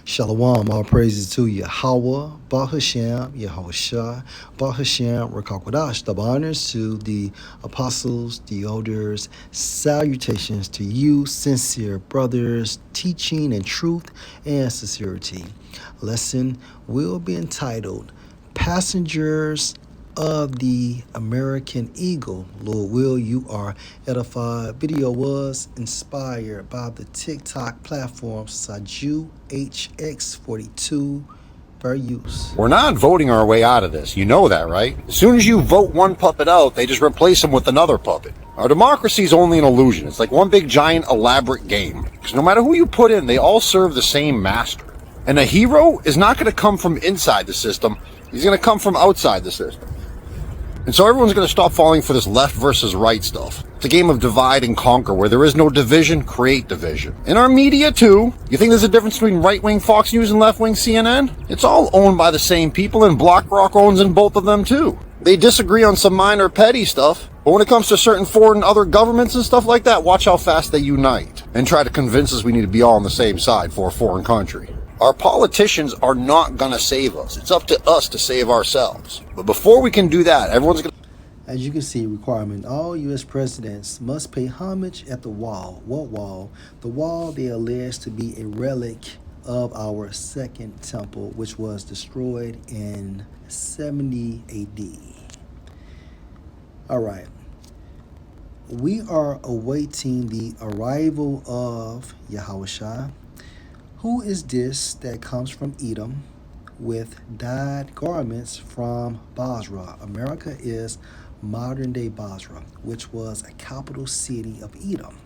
Shalom, all praises to Yahweh, Bahashem, Yahushua, Bahashem, Rakakwadash. Double honors to the apostles, the elders, salutations to you, sincere brothers, teaching in truth and sincerity. Lesson will be entitled Passengers of the American Eagle. Lord will, you are edified. Video was inspired by the TikTok platform Saju HX42 per use. We're not voting our way out of this. You know that, right? As soon as you vote one puppet out, they just replace him with another puppet. Our democracy is only an illusion. It's like one big giant elaborate game. Because no matter who you put in, they all serve the same master. And a hero is not going to come from inside the system. He's going to come from outside the system. And so everyone's going to stop falling for this left versus right stuff. It's a game of divide and conquer where there is no division, create division. In our media too, you think there's a difference between right-wing Fox News and left-wing CNN? It's all owned by the same people, and BlackRock owns in both of them too. They disagree on some minor petty stuff, but when it comes to certain foreign other governments and stuff like that, watch how fast they unite and try to convince us we need to be all on the same side for a foreign country. Our politicians are not going to save us. It's up to us to save ourselves. But before we can do that, everyone's going to... As you can see, requirement, all U.S. presidents must pay homage at the wall. What wall? The wall they allege to be a relic of our second temple, which was destroyed in 70 AD. All right. We are awaiting the arrival of Yahushua. Who is this that comes from Edom with dyed garments from Basra? America is modern-day Basra, which was a capital city of Edom.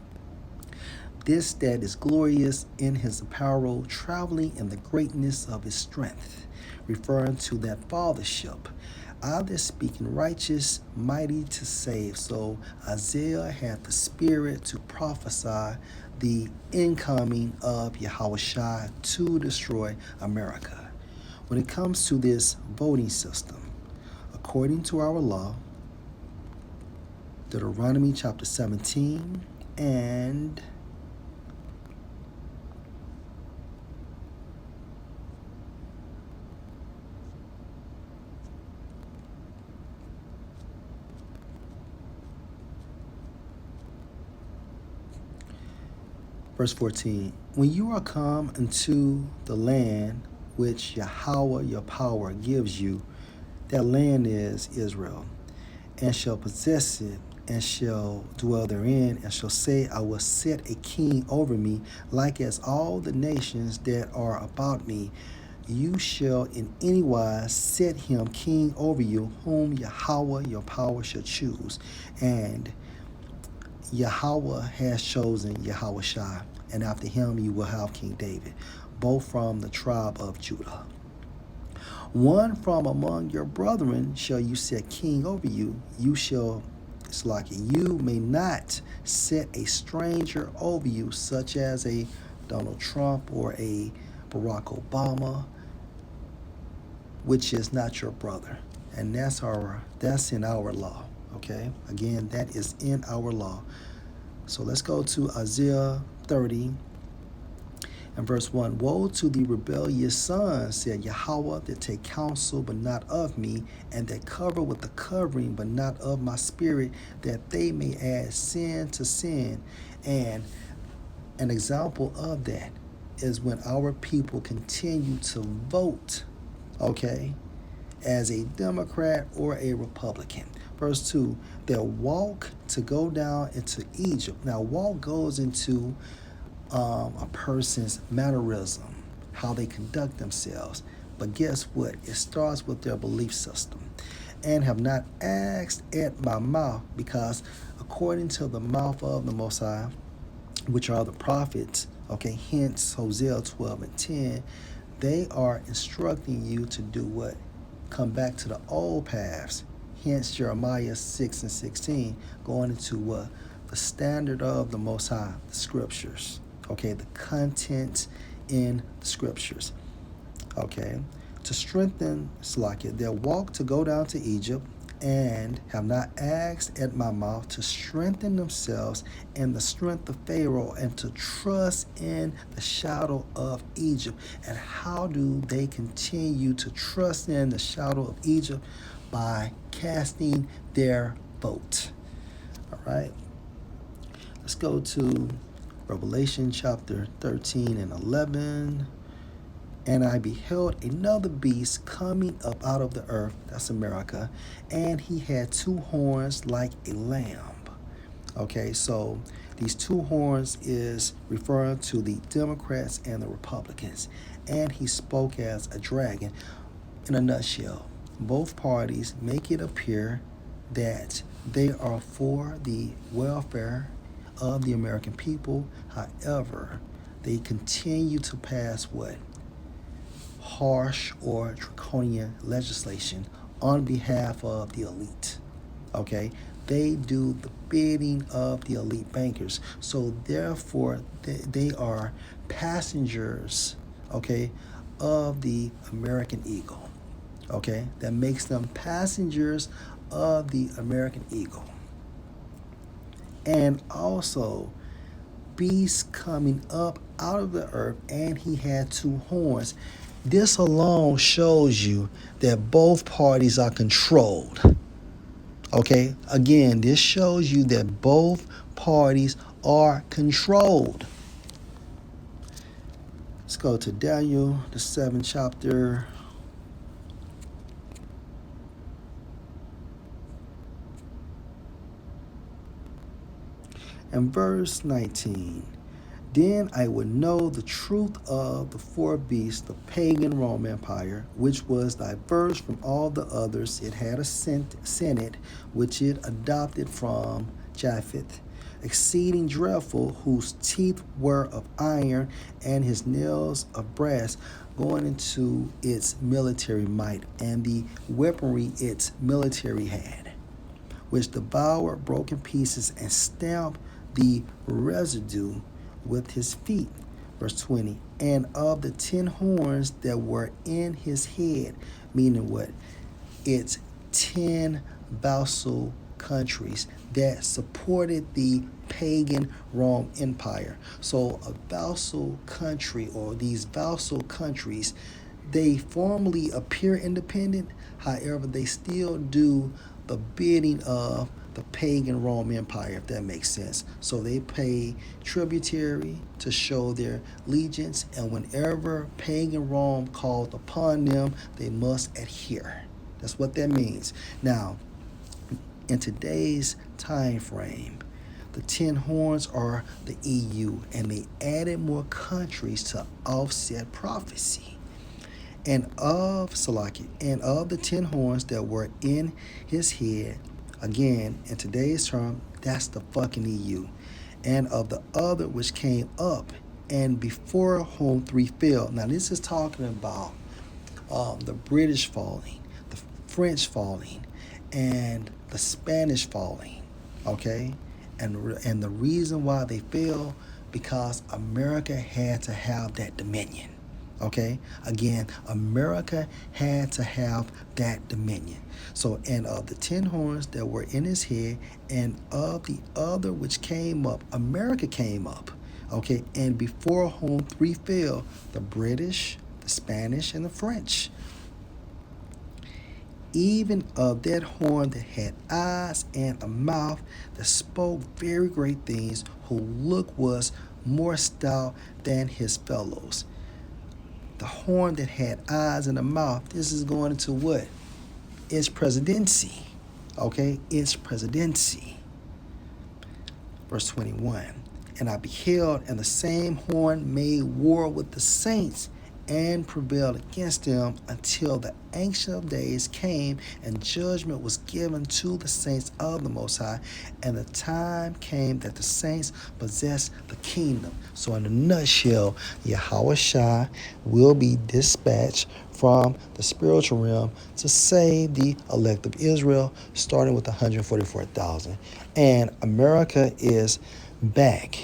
This that is glorious in his apparel, traveling in the greatness of his strength, referring to that fathership. I that speaking righteous, mighty to save. So Isaiah had the spirit to prophesy the incoming of Yahushua to destroy America. When it comes to this voting system, according to our law, Deuteronomy chapter 17 and verse 14, when you are come into the land which Yahweh your power gives you, that land is Israel, and shall possess it, and shall dwell therein, and shall say, I will set a king over me, like as all the nations that are about me. You shall in any wise set him king over you, whom Yahweh your power shall choose. And Yahweh has chosen Yahushua, and after him you will have King David, both from the tribe of Judah. One from among your brethren shall you set king over you. You shall, it's like you may not set a stranger over you, such as a Donald Trump or a Barack Obama, which is not your brother. And that's in our law. Okay, again, that is in our law. So let's go to Isaiah 30 and verse 1. Woe to the rebellious sons, said Yahweh, that take counsel, but not of me, and that cover with the covering, but not of my spirit, that they may add sin to sin. And an example of that is when our people continue to vote, okay, as a Democrat or a Republican. Verse 2, they'll walk to go down into Egypt. Now, walk goes into a person's mannerism, how they conduct themselves. But guess what? It starts with their belief system. And have not asked at my mouth, because according to the mouth of the Most High, which are the prophets, okay, hence Hosea 12 and 10, they are instructing you to do what? Come back to the old paths. Hence Jeremiah 6 and 16, going into what? The standard of the Most High, the scriptures. Okay, the content in the scriptures. Okay, to strengthen Slakia, they'll walk to go down to Egypt, and have not asked at my mouth to strengthen themselves in the strength of Pharaoh and to trust in the shadow of Egypt. And how do they continue to trust in the shadow of Egypt? By casting their vote. All right. Let's go to Revelation chapter 13 and 11. And I beheld another beast coming up out of the earth, that's America, and he had two horns like a lamb. Okay, so these two horns is referring to the Democrats and the Republicans. And he spoke as a dragon. In a nutshell, both parties make it appear that they are for the welfare of the American people. However, they continue to pass what? Harsh or draconian legislation on behalf of the elite. Okay, they do the bidding of the elite bankers, so therefore they are passengers, okay, of the American eagle. Okay, that makes them passengers of the American eagle. And also beast coming up out of the earth, and he had two horns. This alone shows you that both parties are controlled. Okay, again, this shows you that both parties are controlled. Let's go to Daniel, the 7th chapter. And verse 19. Then I would know the truth of the four beasts, the pagan Roman Empire, which was diverse from all the others. It had a senate, which it adopted from Japheth, exceeding dreadful, whose teeth were of iron, and his nails of brass, going into its military might, and the weaponry its military had, which devoured broken pieces and stamped the residue with his feet. Verse 20. And of the 10 horns that were in his head, meaning what? It's 10 vassal countries that supported the pagan Rome Empire. So a vassal country, or these vassal countries, they formally appear independent. However, they still do the bidding of the pagan Rome Empire, if that makes sense. So they pay tributary to show their allegiance, and whenever pagan Rome called upon them, they must adhere. That's what that means. Now, in today's time frame, the 10 horns are the EU, and they added more countries to offset prophecy. And of the 10 horns that were in his head, again, in today's term, that's the fucking EU. And of the other which came up, and before whom 3 fell. Now this is talking about the British falling, the French falling, and the Spanish falling. Okay, and the reason why they fell, because America had to have that dominion. Okay, again, America had to have that dominion. So, and of the 10 horns that were in his head, and of the other which came up, America came up. Okay, and before whom 3 fell, the British, the Spanish, and the French. Even of that horn that had eyes and a mouth, that spoke very great things, whose look was more stout than his fellows. The horn that had eyes and a mouth, this is going into what? Its presidency. Okay, its presidency. Verse 21. And I beheld, and the same horn made war with the saints, and prevailed against them until the Ancient of Days came, and judgment was given to the saints of the Most High, and the time came that the saints possessed the kingdom. So in a nutshell, Yahushua will be dispatched from the spiritual realm to save the elect of Israel, starting with 144,000. And America is back,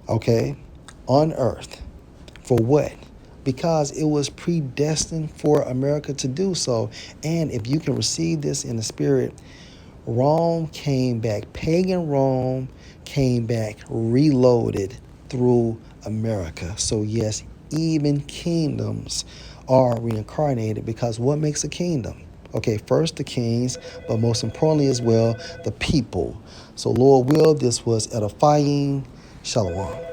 okay, on earth. For what? because it was predestined for America to do so. And if you can receive this in the spirit, Rome came back, pagan Rome came back reloaded through America. So, yes, even kingdoms are reincarnated, because what makes a kingdom? Okay, first the kings, but most importantly as well, the people. So, Lord will, this was edifying. Shalom.